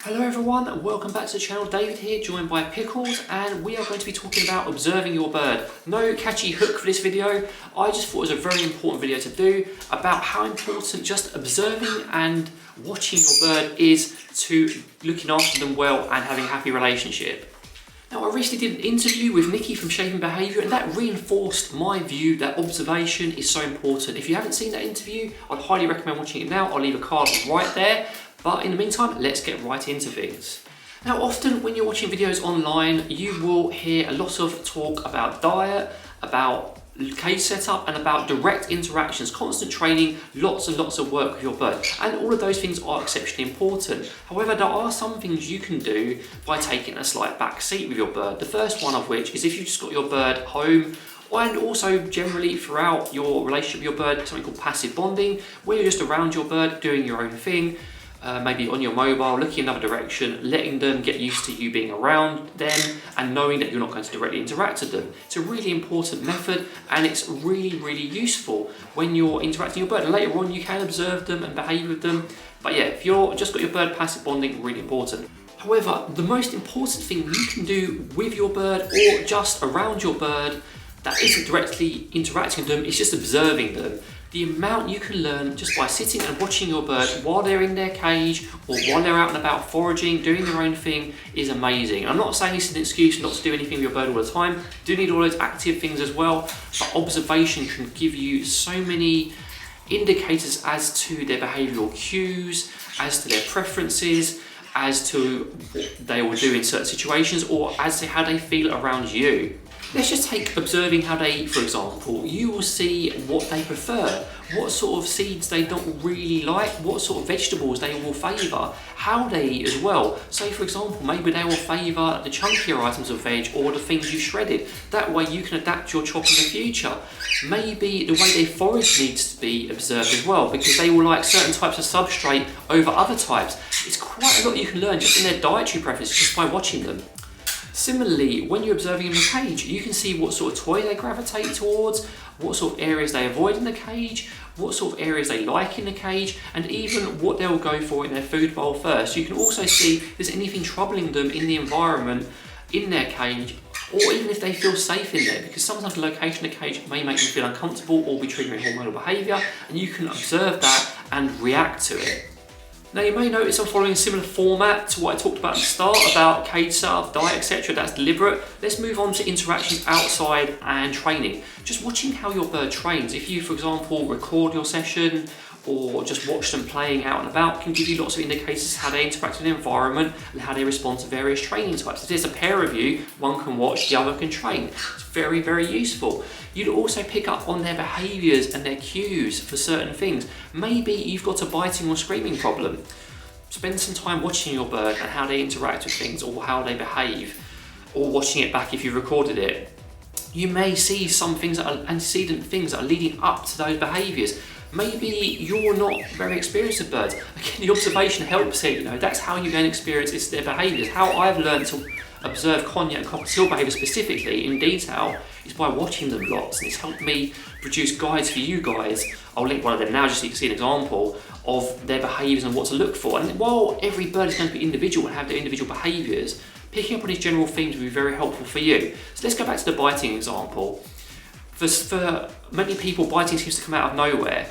Hello everyone, welcome back to the channel. David here, joined by Pickles, and we are going to be talking about observing your bird. No catchy hook for this video. I just thought it was a very important video to do about how important just observing and watching your bird is to looking after them well and having a happy relationship. Now, I recently did an interview with Nikki from Shaping Behaviour, and that reinforced my view that observation is so important. If you haven't seen that interview, I'd highly recommend watching it now. I'll leave a card right there. But in the meantime, let's get right into things. Now, often when you're watching videos online, you will hear a lot of talk about diet, about cage setup, and about direct interactions, constant training, lots and lots of work with your bird. And all of those things are exceptionally important. However, there are some things you can do by taking a slight back seat with your bird. The first one of which is if you've just got your bird home, and also generally throughout your relationship with your bird, something called passive bonding, where you're just around your bird doing your own thing. Maybe on your mobile, looking in another direction, letting them get used to you being around them and knowing that you're not going to directly interact with them. It's a really important method, and it's really useful when you're interacting with your bird. And later on you can observe them and behave with them. But yeah, if you're just got your bird passive bonding, really important. However, the most important thing you can do with your bird or just around your bird that isn't directly interacting with them is just observing them. The amount you can learn just by sitting and watching your bird while they're in their cage or while they're out and about foraging, doing their own thing, is amazing. I'm not saying this is an excuse not to do anything with your bird all the time. You do need all those active things as well, but observation can give you so many indicators as to their behavioural cues, as to their preferences, as to what they will do in certain situations, or as to how they feel around you. Let's just take observing how they eat, for example. You will see what they prefer, what sort of seeds they don't really like, what sort of vegetables they will favour, how they eat as well. Say, for example, maybe they will favour the chunkier items of veg or the things you shredded. That way you can adapt your chop in the future. Maybe the way they forage needs to be observed as well, because they will like certain types of substrate over other types. It's quite a lot you can learn just in their dietary preferences just by watching them. Similarly, when you're observing in the cage, you can see what sort of toy they gravitate towards, what sort of areas they avoid in the cage, what sort of areas they like in the cage, and even what they'll go for in their food bowl first. You can also see if there's anything troubling them in the environment, in their cage, or even if they feel safe in there, because sometimes the location of the cage may make them feel uncomfortable or be triggering hormonal behaviour, and you can observe that and react to it. Now, you may notice I'm following a similar format to what I talked about at the start about cage setup, diet, etc. That's deliberate. Let's move on to interactions outside and training. Just watching how your bird trains. If you, for example, record your session or just watch them playing out and about, can give you lots of indicators how they interact with the environment and how they respond to various training types. If there's a pair of you, one can watch, the other can train. It's very useful. You'd also pick up on their behaviours and their cues for certain things. Maybe you've got a biting or screaming problem. Spend some time watching your bird and how they interact with things or how they behave, or watching it back if you've recorded it. You may see some things that are antecedent things that are leading up to those behaviours. Maybe you're not very experienced with birds. Again, the observation helps here. That's how you gain experience, it's their behaviours. How I've learned to observe Konya and cockatiel behaviour specifically in detail is by watching them lots, and it's helped me produce guides for you guys. I'll link one of them now just so you can see an example of their behaviours and what to look for. And while every bird is going to be individual and have their individual behaviours, picking up on these general themes will be very helpful for you. So let's go back to the biting example. For many people, biting seems to come out of nowhere.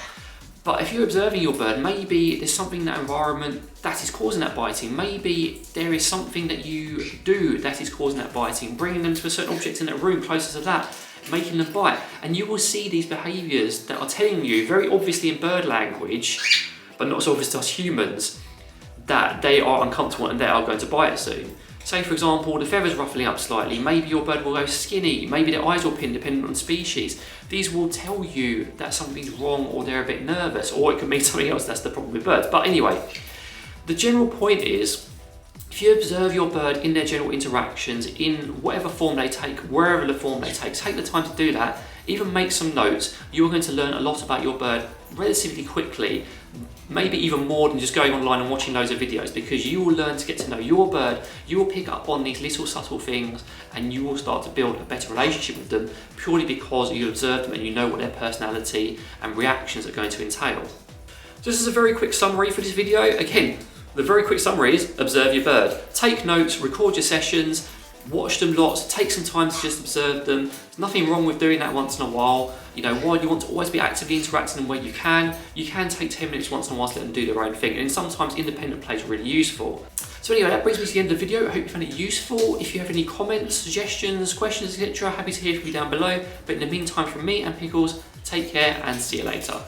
But if you're observing your bird, maybe there's something in that environment that is causing that biting. Maybe there is something that you do that is causing that biting, bringing them to a certain object in a room closer to that, making them bite. And you will see these behaviours that are telling you, very obviously in bird language, but not so obvious to us humans, that they are uncomfortable and they are going to bite soon. Say, for example, the feathers ruffling up slightly, maybe your bird will go skinny, maybe their eyes will pin depending on species. These will tell you that something's wrong or they're a bit nervous, or it could mean something else. That's the problem with birds. But anyway, the general point is, if you observe your bird in their general interactions, in whatever form they take, wherever the form they take the time to do that, even make some notes. You're going to learn a lot about your bird relatively quickly, maybe even more than just going online and watching loads of videos, because you will learn to get to know your bird. You will pick up on these little subtle things and you will start to build a better relationship with them, purely because you observe them and you know what their personality and reactions are going to entail. So this is a very quick summary for this video. Again, The very quick summary is observe your bird. Take notes, record your sessions, watch them lots, take some time to just observe them. There's nothing wrong with doing that once in a while. You know, while you want to always be actively interacting where you can take 10 minutes once in a while to let them do their own thing. And sometimes independent play is really useful. So anyway, that brings me to the end of the video. I hope you found it useful. If you have any comments, suggestions, questions, etc., happy to hear from you down below. But in the meantime, from me and Pickles, take care and see you later.